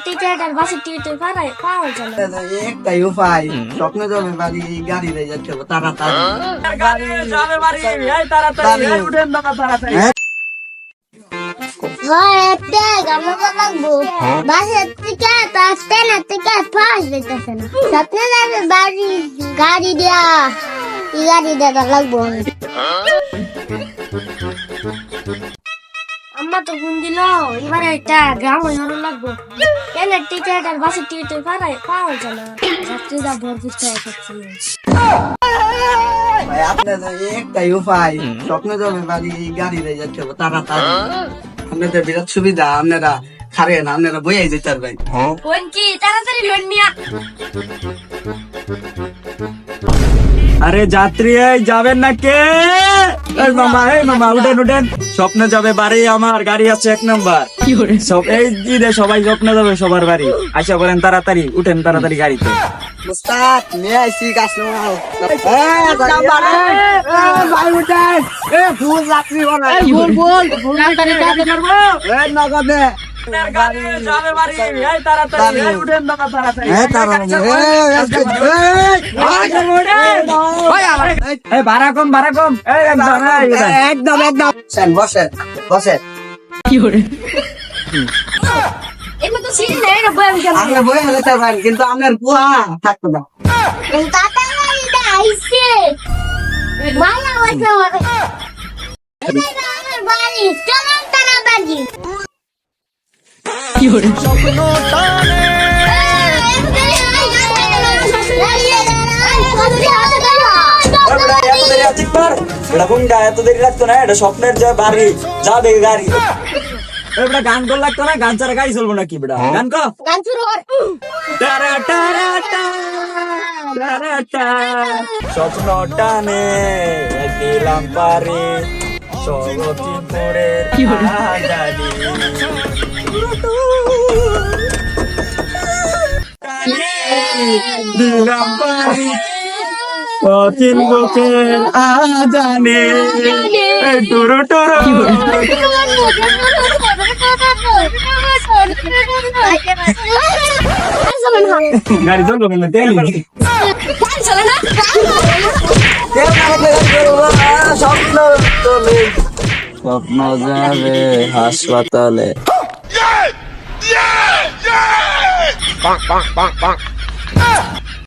Ticket আর বাসের ticket পাওয়া যায় না। একটাই উপায়, স্বপ্ন যাবে বাড়ি, গাড়ি দিয়ে যেতে হবে তাড়াতাড়ি। ঘরেতে গামলা লাগবো, বাসের টিকিট আর ট্রেনের টিকিট পাওয়া যাইতেছে না। স্বপ্ন যাবে বাড়ি, গাড়ি দেয়া, গাড়ি দেওয়া লাগবো। আম্মা তো ফোন দিল, এবারে একটা গ্রাম হইলো লাগবো। ট্রেনের টিকিট আর বাসের টিকিট পাওয়া যায় না। যাত্রীরা ভরপুর হয়ে যাচ্ছে। ভাই আপনাদের একটাই উপায়, স্বপ্ন যাবে বাড়ি, গাড়ি দিয়ে যেতে হবে তাড়াতাড়ি। আপনাদের বিরাট সুবিধা, আপনারা খারেন, আপনারা বইয়াই যেতে পারবেন। কোন কি তাড়াতাড়ি লোন নিয়া। আরে যাত্রী এই যাবেন না কে? এই মামা উঠেন উঠেন, স্বপ্নে যাবে বাড়ি, আমার গাড়ি আছে 1 নাম্বার। সব এই ঈদে সবাই স্বপ্নে যাবে সবার বাড়ি, আশা করেন তাড়াতাড়ি উঠেন, তাড়াতাড়ি গাড়িতে। মুস্তাক নিয়ে আইছি কাস্টমার। ফুল যাত্রী বানাই, ফুল নগদে ভাড়া কম একদম একদম। বসেন বসেন। এমন তো সিন নাই না, বই কেন? আমরা বই যেতে পারেন, কিন্তু আপনার বুয়া থাকতো না। তাড়াতাড়ি আইছে। মালা হইছে আমার। এটা আমার বাড়ি, চলো তাড়াতাড়ি। এত দেরি লাগতো না, এটা স্বপ্নের যে বাড়ি যাবে গাড়ি। এবার গান কর লাগতো না, গান ছাড়া গাড়ি চলবো নাকি? বেটা গান কর, গান শুরু কর। স্বপ্ন টানে দিলাম পারে সগতিপুরের আজাদি। দিলাম পারে অচিন বুকের আজানে টুরু টুরু। গাড়ি চলবো কিন্তু তেল স্বপ্ন যাবে হাসপাতালে।